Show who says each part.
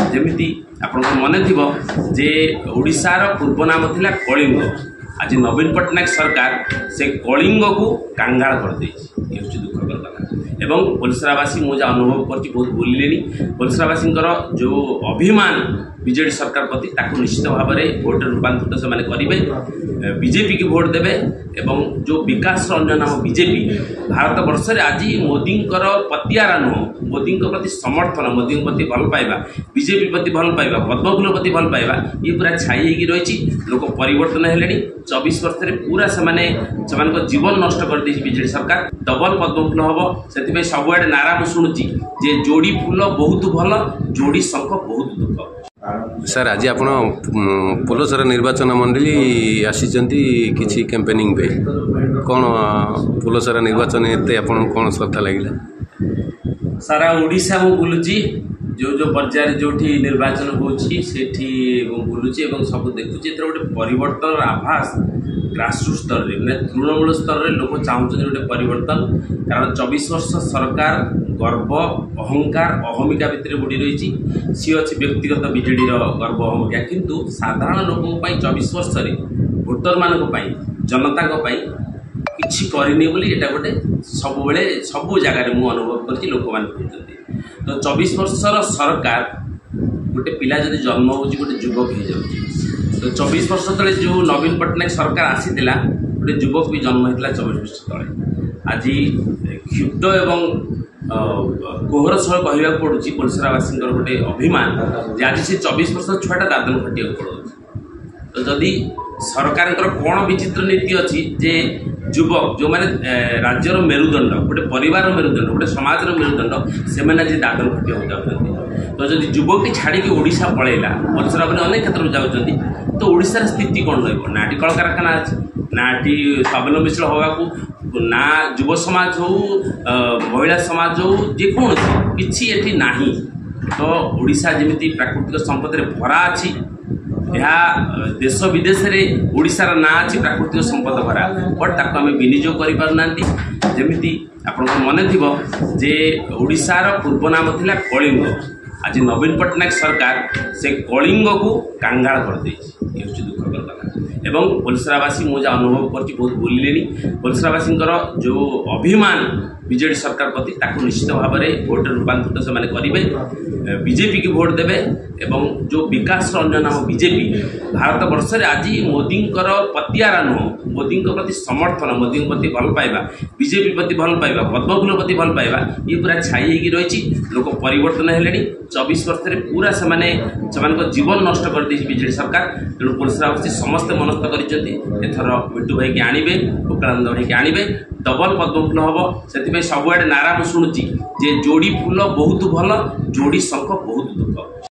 Speaker 1: जमिति आपण मन थी जे ओडिशार पूर्व नाम थिला कलिंग। आज नवीन पट्टनायक सरकार से कलिंग को कांगाल कर दुखकर कथा एवं पोलसरावासी मुझे अनुभव कर बहुत बोलिले पोलसरावासी जो अभिमान बीजेडी सरकार प्रति ताकू निश्चित भाव में भोट रूपांतरित से करेंगे बीजेपी की भोट देवे एवं जो विकास अन्य नाम बीजेपी भारत वर्ष में आज मोदी पतियारा नुह मोदी प्रति समर्थन मोदी प्रति भल पाइबा बीजेपी प्रति भल पाइबा पद्मफूल प्रति भल पाइबा ये पूरा छाई रही लोक परिवर्तन है 24 वर्ष में पूरा से जीवन नष्ट कर बीजेडी सरकार डबल पद्मफूल हम से सबुआड़े नारा शुणुची जे जोड़ी फूल बहुत भल जोड़ी शंख बहुत दुख।
Speaker 2: सर आज आप पोलसरा निर्वाचन मंडली आसीचंती किसी कैंपेनिंग पे कौन पोलसरा निर्वाचन एते आपन कौन श्रद्धा लगिला?
Speaker 1: सारा ओडिशा मु बुलुची जो पर्यायर जो निर्वाचन होची सेठी बुलुची एवं सब देखुची एतर गोटे परिवर्तन आभास ग्रासरूट स्तर रे माने तृणमूल स्तर रे लोक चाहूछन गोटे परिवर्तन कारण 24 वर्ष सरकार गर्व अहंकार अहमिका भितर बुड़ी रही सी अच्छी व्यक्तिगत बीजेडी गर्व अहमिका किंतु साधारण लोकों 24 वर्ष रे भोटर मानक जनता किछि करनी बोली एटा गोटे सब जगह मु अनुभव करछि लोक मान कहते तो 24 वर्षर सरकार गोटे पिला जदि जन्म होछि गोटे युवक हो जाउछि तो 24 वर्ष तले जो नवीन पट्टनायक सरकार आसीथिला गोटे युवक भी जन्म होइतिला 24 वर्ष तले आज क्षुब्ध एवं कोहर सह कहवा पड़ू पोलसरावासी गोटे अभिमान जे आज से 24 वर्ष छुआटा दादन खटिया पड़ो तो जदि सरकार कौन विचित्र नीति अच्छी जे युवक जो मैंने राज्यर मेरुदंड गोटे परिवार मेरुदंड गोटे समाज मेरुदंड से मैंने दादन खटिया जाती तो जब युवक छाड़ी ओडिशा पलैला पोलसरा अनेक क्षेत्र में जाऊँगी तो ओडिशार स्थिति कौन रही कल कारखाना अच्छी ना स्वावलम्बीशील होगा ना युव समाज हो महिला समाज हो जेकोसी किसी ना तो ओडिशा जमी प्राकृतिक संपद भरा अच्छी यह देश विदेश में ओडिशार ना अच्छी प्राकृतिक संपद भरा बट ताको आम विनियोग कर जमी आपण मन थी जे ओडिशार पूर्व नाम थिला कलिंग। आज नवीन पट्टनायक सरकार से कलिंग को कांगाल कर दुखकर कथा एवं पोलसरावासी मुझे अनुभव कर बहुत बोलिले पोलसरावासी जो अभिमान बीजेडी सरकार प्रति ताकू निश्चित भाव में भोट रूपांतरित से करेंगे बीजेपी की भोट देवे एवं जो विकास अन्य नाम बीजेपी भारत वर्ष में आज मोदी पतियारा नुह मोदी प्रति समर्थन मोदी प्रति भल पाइबा बीजेपी प्रति भल पाइबा पद्मफूल प्रति भल पाइबा ये पूरा छाई रही लोक परिवर्तन है 24 वर्ष में पूरा से जीवन नष्ट कर बीजेडी सरकार तेणु पोलसरावासी समस्ते मनस्थ कर मिट्टू भाई की आणवे गोपानंद भाई की आणवे डबल पद्मफूल हम से सबुआड़े नारा शुणुची जे जोड़ी फूल बहुत भल जोड़ी शंख बहुत दुख।